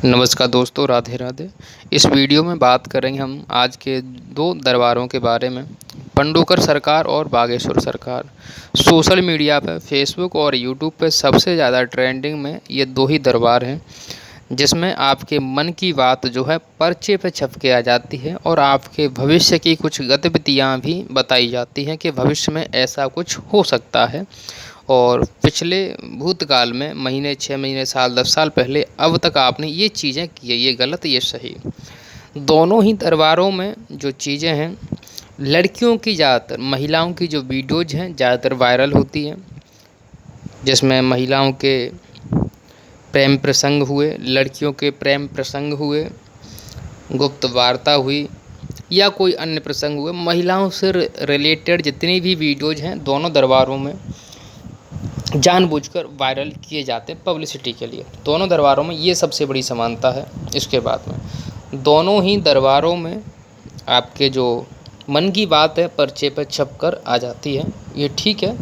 नमस्कार दोस्तों, राधे राधे। इस वीडियो में बात करेंगे हम आज के दो दरबारों के बारे में, पंडोकर सरकार और बागेश्वर सरकार। सोशल मीडिया पर फेसबुक और यूट्यूब पर सबसे ज़्यादा ट्रेंडिंग में ये दो ही दरबार हैं, जिसमें आपके मन की बात जो है पर्चे पे छप के आ जाती है और आपके भविष्य की कुछ गतिविधियाँ भी बताई जाती हैं कि भविष्य में ऐसा कुछ हो सकता है। और पिछले भूतकाल में महीने, 6 महीने, साल, 10 साल पहले अब तक आपने ये चीज़ें की है, ये गलत, ये सही। दोनों ही दरबारों में जो चीज़ें हैं, लड़कियों की ज़्यादातर, महिलाओं की जो वीडियोज़ हैं ज़्यादातर वायरल होती हैं, जिसमें महिलाओं के प्रेम प्रसंग हुए, लड़कियों के प्रेम प्रसंग हुए, गुप्त वार्ता हुई या कोई अन्य प्रसंग हुए। महिलाओं से रिलेटेड जितनी भी वीडियोज़ हैं दोनों दरबारों में जानबूझकर वायरल किए जाते हैं पब्लिसिटी के लिए। दोनों दरबारों में ये सबसे बड़ी समानता है। इसके बाद में दोनों ही दरबारों में आपके जो मन की बात है पर्चे पर छप कर आ जाती है, ये ठीक है,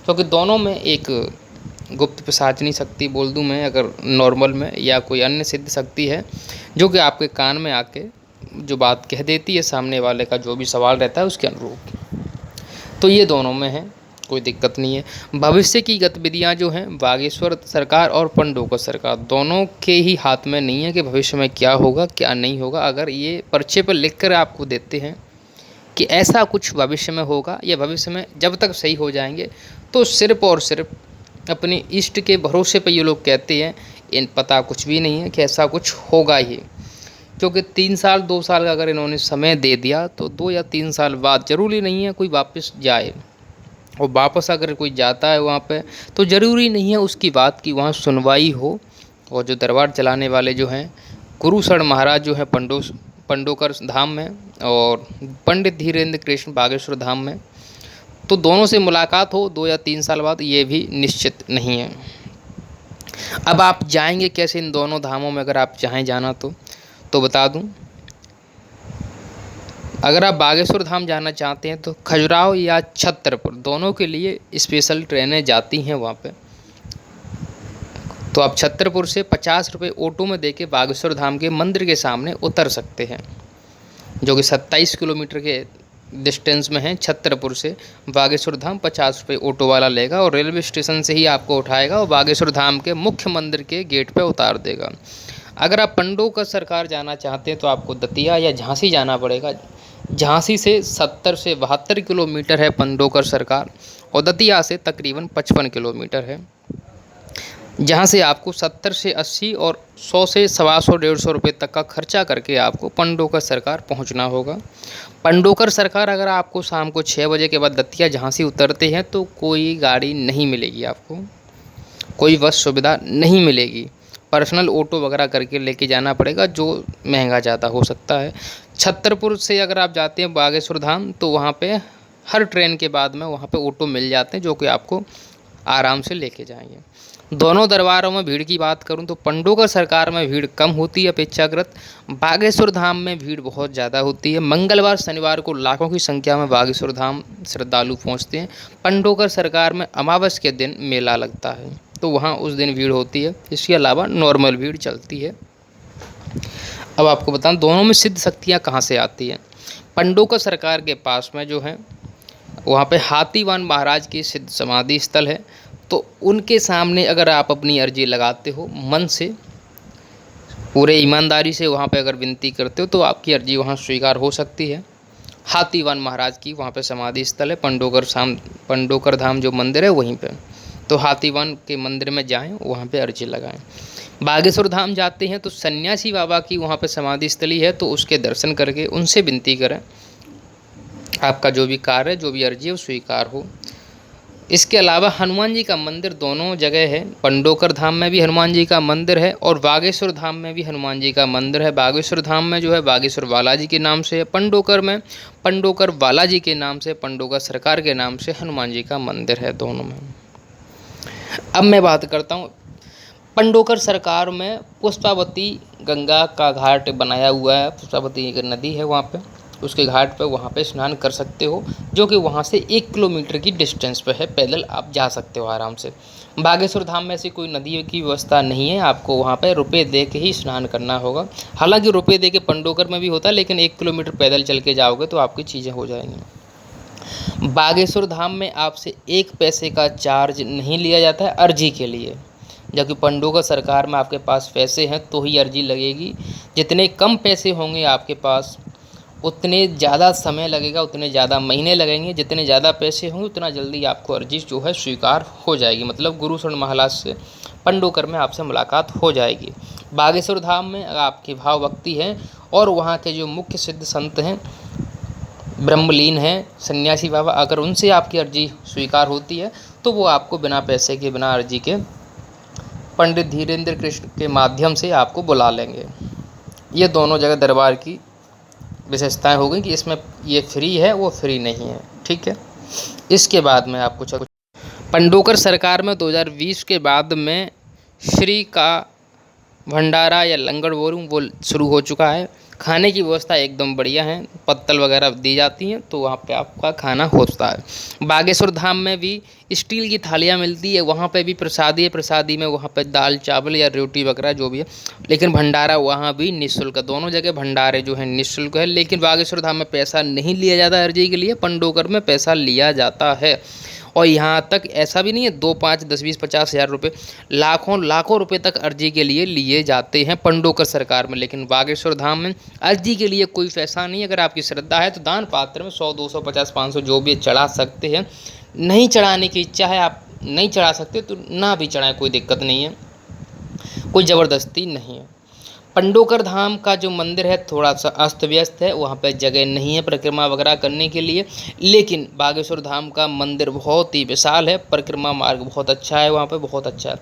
क्योंकि दोनों में एक गुप्त पिशाचिनी शक्ति बोल दूं मैं अगर नॉर्मल में, या कोई अन्य सिद्ध शक्ति है जो कि आपके कान में आके जो बात कह देती है सामने वाले का जो भी सवाल रहता है उसके अनुरूप। तो ये दोनों में है, कोई दिक्कत नहीं है। भविष्य की गतिविधियां जो हैं बागेश्वर सरकार और पंडोकर सरकार दोनों के ही हाथ में नहीं है कि भविष्य में क्या होगा क्या नहीं होगा। अगर ये पर्चे पर लिख कर आपको देते हैं कि ऐसा कुछ भविष्य में होगा या भविष्य में जब तक सही हो जाएंगे, तो सिर्फ और सिर्फ अपने इष्ट के भरोसे पर ये लोग कहते हैं, इन पता कुछ भी नहीं है कि ऐसा कुछ होगा ही। क्योंकि 3 साल 2 साल का अगर इन्होंने समय दे दिया तो 2 या 3 साल बाद ज़रूरी नहीं है कोई वापस जाए, और वापस अगर कोई जाता है वहाँ पे तो ज़रूरी नहीं है उसकी बात की वहाँ सुनवाई हो। और जो दरबार चलाने वाले जो हैं गुरुशरण महाराज जो हैं पंडोकर धाम में और पंडित धीरेन्द्र कृष्ण बागेश्वर धाम में, तो दोनों से मुलाकात हो 2 या 3 साल बाद, ये भी निश्चित नहीं है। अब आप जाएंगे कैसे इन दोनों धामों में, अगर आप चाहें जाना तो बता दूं, अगर आप बागेश्वर धाम जाना चाहते हैं तो खजुराहो या छतरपुर दोनों के लिए स्पेशल ट्रेनें जाती हैं वहाँ पे। तो आप छतरपुर से 50 रुपये ऑटो में देके बागेश्वर धाम के मंदिर के सामने उतर सकते हैं, जो कि 27 किलोमीटर के डिस्टेंस में है। छतरपुर से बागेश्वर धाम 50 रुपये ऑटो वाला लेगा और रेलवे स्टेशन से ही आपको उठाएगा और बागेश्वर धाम के मुख्य मंदिर के गेट पे उतार देगा। अगर आप पंडोकर सरकार जाना चाहते हैं तो आपको दतिया या झांसी जाना पड़ेगा। झांसी से 70 से 72 किलोमीटर है पंडोकर सरकार, और दतिया से तकरीबन 55 किलोमीटर है, जहां से आपको 70 से 80 और 100 से 125 150 रुपये तक का खर्चा करके आपको पंडोकर सरकार पहुंचना होगा। पंडोकर सरकार अगर आपको शाम को 6 बजे के बाद दतिया झांसी उतरते हैं तो कोई गाड़ी नहीं मिलेगी, आपको कोई बस सुविधा नहीं मिलेगी, पर्सनल ऑटो वगैरह करके लेके जाना पड़ेगा, जो महंगा ज़्यादा हो सकता है। छतरपुर से अगर आप जाते हैं बागेश्वर धाम तो वहाँ पे हर ट्रेन के बाद में वहाँ पे ऑटो मिल जाते हैं जो कि आपको आराम से लेके जाएंगे। दोनों दरबारों में भीड़ की बात करूं तो पंडोकर सरकार में भीड़ कम होती है अपेक्षाकृत, बागेश्वर धाम में भीड़ बहुत ज़्यादा होती है। मंगलवार शनिवार को लाखों की संख्या में बागेश्वर धाम श्रद्धालु पहुंचते हैं। पंडोकर सरकार में अमावस के दिन मेला लगता है तो वहाँ उस दिन भीड़ होती है, इसके अलावा नॉर्मल भीड़ चलती है। अब आपको बताऊं दोनों में सिद्ध शक्तियाँ कहाँ से आती हैं। पंडोकर सरकार के पास में जो है वहाँ पे हाथीवान महाराज की सिद्ध समाधि स्थल है, तो उनके सामने अगर आप अपनी अर्जी लगाते हो मन से, पूरे ईमानदारी से वहाँ पे अगर विनती करते हो तो आपकी अर्जी वहाँ स्वीकार हो सकती है। हाथीवान महाराज की वहाँ पे समाधि स्थल है, पंडोकर धाम जो मंदिर है वहीं पे, तो हाथीवान के मंदिर में जाएं, वहाँ पे अर्जी लगाएं। बागेश्वर धाम जाते हैं तो सन्यासी बाबा की वहाँ पे समाधि स्थली है, तो उसके दर्शन करके उनसे विनती करें आपका जो भी कार्य है, जो भी अर्जी है वो स्वीकार हो। इसके अलावा हनुमान जी का मंदिर दोनों जगह है, पंडोकर धाम में भी हनुमान जी का मंदिर है और बागेश्वर धाम में भी हनुमान जी का मंदिर है। बागेश्वर धाम में जो है बागेश्वर बालाजी के नाम से है, पंडोकर में पंडोकर बालाजी के नाम से, पंडोकर सरकार के नाम से हनुमान जी का मंदिर है दोनों में। अब मैं बात करता हूँ पंडोकर सरकार में पुष्पावती गंगा का घाट बनाया हुआ है, पुष्पावती एक नदी है वहाँ पे, उसके घाट पर वहाँ पे स्नान कर सकते हो, जो कि वहाँ से 1 किलोमीटर की डिस्टेंस पे है, पैदल आप जा सकते हो आराम से। बागेश्वर धाम में ऐसी कोई नदी की व्यवस्था नहीं है, आपको वहाँ पे रुपये दे के ही स्नान करना होगा। हालांकि रुपये दे के पंडोकर में भी होता है, लेकिन 1 किलोमीटर पैदल चल के जाओगे तो आपकी चीज़ें हो जाएंगी। बागेश्वर धाम में आपसे 1 पैसे का चार्ज नहीं लिया जाता है अर्जी के लिए, जबकि पंडोकर सरकार में आपके पास पैसे हैं तो ही अर्जी लगेगी। जितने कम पैसे होंगे आपके पास उतने ज़्यादा समय लगेगा, उतने ज़्यादा महीने लगेंगे। जितने ज़्यादा पैसे होंगे उतना जल्दी आपको अर्जी जो है स्वीकार हो जाएगी, मतलब गुरु शरण महाराज से पंडोकर में आपसे मुलाकात हो जाएगी। बागेश्वर धाम में अगर आपकी भाव भक्ति है और वहाँ के जो मुख्य सिद्ध संत हैं, ब्रह्मलीन हैं, सन्यासी बाबा, अगर उनसे आपकी अर्जी स्वीकार होती है तो वो आपको बिना पैसे के, बिना अर्जी के पंडित धीरेन्द्र कृष्ण के माध्यम से आपको बुला लेंगे। ये दोनों जगह दरबार की विशेषताएं हो गई कि इसमें ये फ्री है, वो फ्री नहीं है, ठीक है। इसके बाद में आपको पंडोकर सरकार में 2020 के बाद में श्री का भंडारा या लंगर बोलूं वो शुरू हो चुका है। खाने की व्यवस्था एकदम बढ़िया है, पत्तल वगैरह दी जाती हैं तो वहाँ पे आपका खाना होता है। बागेश्वर धाम में भी स्टील की थालियाँ मिलती है, वहाँ पे भी प्रसादी है, प्रसादी में वहाँ पे दाल चावल या रोटी वगैरह जो भी है, लेकिन भंडारा वहाँ भी निःशुल्क है। दोनों जगह भंडारे जो है निःशुल्क है, लेकिन बागेश्वर धाम में पैसा नहीं लिया जाता अर्जी के लिए, पंडोकर में पैसा लिया जाता है। और यहाँ तक ऐसा भी नहीं है 2, 5, 10, 20, 50 हज़ार रुपये, लाखों रुपए तक अर्जी के लिए लिए जाते हैं पंडोकर सरकार में। लेकिन बागेश्वर धाम में अर्जी के लिए कोई पैसा नहीं। अगर आपकी श्रद्धा है तो दान पात्र में 100, 200, 50, 500 जो भी चढ़ा सकते हैं। नहीं चढ़ाने की इच्छा है, आप नहीं चढ़ा सकते तो ना भी चढ़ाएं, कोई दिक्कत नहीं है, कोई ज़बरदस्ती नहीं है। पंडोकर धाम का जो मंदिर है थोड़ा सा अस्त व्यस्त है, वहाँ पे जगह नहीं है परिक्रमा वगैरह करने के लिए, लेकिन बागेश्वर धाम का मंदिर बहुत ही विशाल है, परिक्रमा मार्ग बहुत अच्छा है, वहाँ पे बहुत अच्छा है।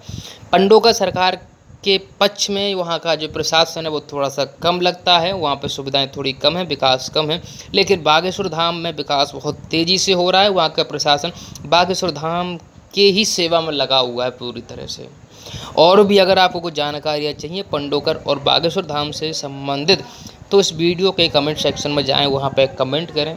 पंडोकर सरकार के पक्ष में वहाँ का जो प्रशासन है वो थोड़ा सा कम लगता है, वहाँ पे सुविधाएं थोड़ी कम है, विकास कम है। लेकिन बागेश्वर धाम में विकास बहुत तेज़ी से हो रहा है। वहाँ का प्रशासन बागेश्वर धाम के ही सेवा में लगा हुआ है पूरी तरह से। और भी अगर आपको कुछ जानकारियाँ चाहिए पंडोकर और बागेश्वर धाम से संबंधित तो इस वीडियो के कमेंट सेक्शन में जाएं, वहाँ पे कमेंट करें।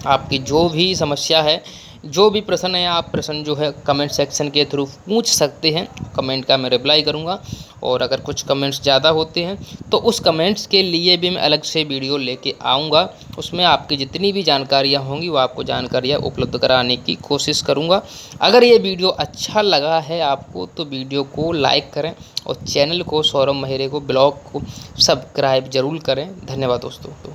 आपकी जो भी समस्या है, जो भी प्रश्न है, आप प्रश्न जो है कमेंट सेक्शन के थ्रू पूछ सकते हैं, कमेंट का मैं रिप्लाई करूंगा। और अगर कुछ कमेंट्स ज़्यादा होते हैं तो उस कमेंट्स के लिए भी मैं अलग से वीडियो लेके आऊँगा, उसमें आपकी जितनी भी जानकारियाँ होंगी वो आपको जानकारियाँ उपलब्ध कराने की कोशिश करूँगा। अगर ये वीडियो अच्छा लगा है आपको तो वीडियो को लाइक करें और चैनल को, सौरभ महेरे को, ब्लॉग को सब्सक्राइब ज़रूर करें। धन्यवाद दोस्तों।